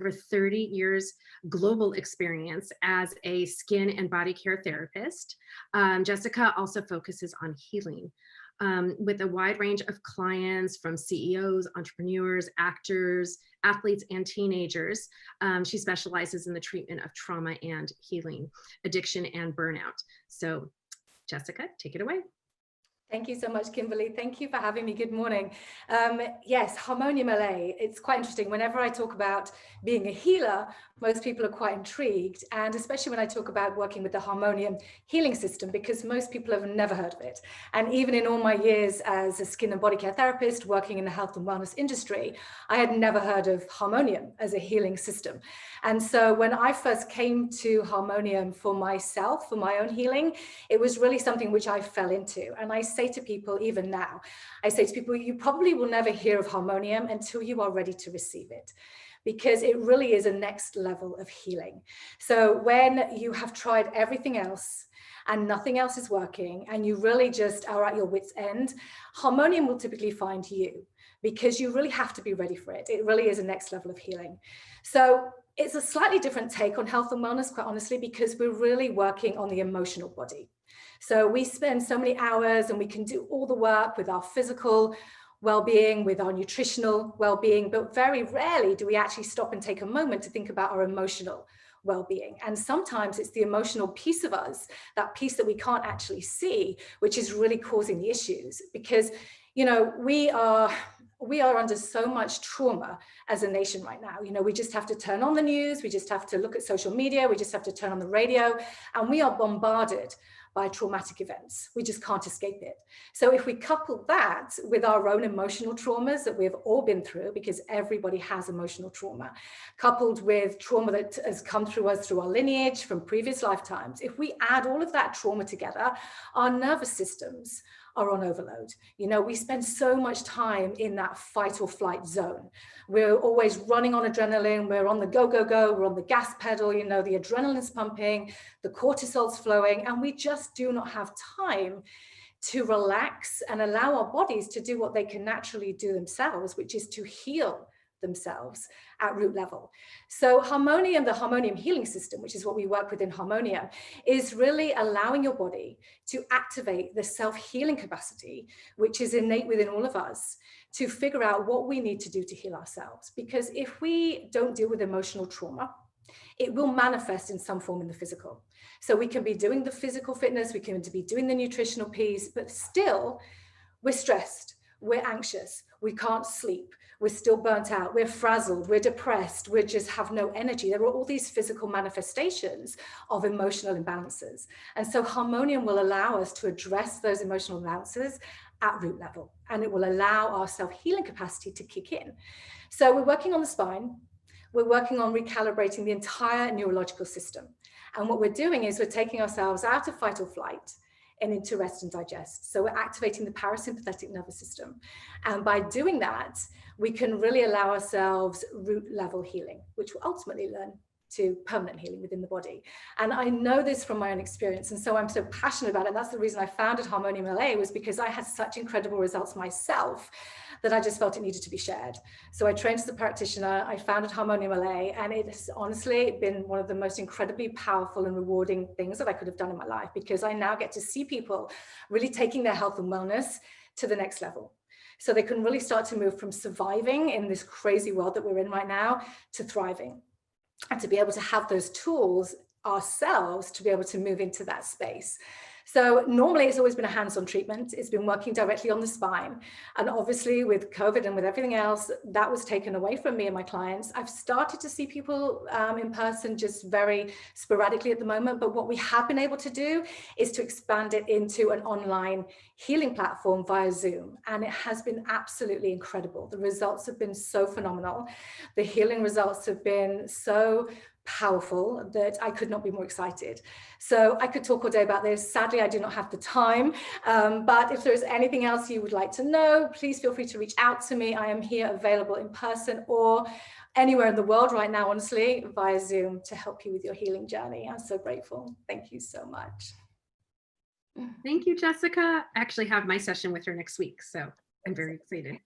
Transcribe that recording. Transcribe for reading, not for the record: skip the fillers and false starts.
over 30 years global experience as a skin and body care therapist. Jessica also focuses on healing with a wide range of clients from CEOs, entrepreneurs, actors, athletes, and teenagers. She specializes in the treatment of trauma and healing, addiction, and burnout. So Jessica, take it away. Thank you so much, Kimberly. Thank you for having me. Good morning. Yes, Harmonium LA. It's quite interesting. Whenever I talk about being a healer, most people are quite intrigued. And especially when I talk about working with the Harmonium healing system, because most people have never heard of it. And even in all my years as a skin and body care therapist, working in the health and wellness industry, I had never heard of Harmonium as a healing system. And so when I first came to Harmonium for myself, for my own healing, it was really something which I fell into. And I say to people, even now, I say to people, you probably will never hear of Harmonium until you are ready to receive it, because it really is a next level of healing. So when you have tried everything else and nothing else is working, and you really just are at your wit's end, Harmonium will typically find you, because you really have to be ready for it. It really is a next level of healing. So it's a slightly different take on health and wellness, quite honestly, because we're really working on the emotional body. So we spend so many hours and we can do all the work with our physical well-being, with our nutritional well-being, but very rarely do we actually stop and take a moment to think about our emotional well-being. And sometimes it's the emotional piece of us, that piece that we can't actually see, which is really causing the issues. Because, you know, we are under so much trauma as a nation right now. You know, we just have to turn on the news, we just have to look at social media, we just have to turn on the radio, and we are bombarded by traumatic events. We just can't escape it. So if we couple that with our own emotional traumas that we've all been through, because everybody has emotional trauma, coupled with trauma that has come through us through our lineage from previous lifetimes, if we add all of that trauma together, our nervous systems are on overload. You know, we spend so much time in that fight or flight zone. We're always running on adrenaline. We're on the go, go, go. We're on the gas pedal. You know, the adrenaline's pumping, the cortisol's flowing, and we just do not have time to relax and allow our bodies to do what they can naturally do themselves, which is to heal themselves at root level. So Harmonium, the Harmonium healing system, which is what we work with in Harmonium, is really allowing your body to activate the self-healing capacity, which is innate within all of us, to figure out what we need to do to heal ourselves. Because if we don't deal with emotional trauma, it will manifest in some form in the physical. So we can be doing the physical fitness, we can be doing the nutritional piece, but still we're stressed, we're anxious, we can't sleep, we're still burnt out, we're frazzled, we're depressed, we just have no energy. There are all these physical manifestations of emotional imbalances. And so Harmonium will allow us to address those emotional imbalances at root level, and it will allow our self-healing capacity to kick in. So we're working on the spine, we're working on recalibrating the entire neurological system. And what we're doing is we're taking ourselves out of fight or flight and into rest and digest. So we're activating the parasympathetic nervous system. And by doing that, we can really allow ourselves root level healing, which will ultimately lead to permanent healing within the body. And I know this from my own experience. And so I'm so passionate about it. And that's the reason I founded Harmonium LA, was because I had such incredible results myself that I just felt it needed to be shared. So I trained as a practitioner, I founded Harmonium LA, and it has honestly been one of the most incredibly powerful and rewarding things that I could have done in my life, because I now get to see people really taking their health and wellness to the next level. So they can really start to move from surviving in this crazy world that we're in right now to thriving, and to be able to have those tools ourselves to be able to move into that space. So normally it's always been a hands-on treatment. It's been working directly on the spine. And obviously with COVID and with everything else, that was taken away from me and my clients. I've started to see people in person just very sporadically at the moment. But what we have been able to do is to expand it into an online healing platform via Zoom. And it has been absolutely incredible. The results have been so phenomenal. The healing results have been so powerful that I could not be more excited. So I could talk all day about this. Sadly, I do not have the time. But if there's anything else you would like to know, please feel free to reach out to me. I am here available in person or anywhere in the world right now, honestly, via Zoom to help you with your healing journey. I'm so grateful. Thank you so much. Thank you, Jessica. I actually have my session with her next week, so I'm very excited.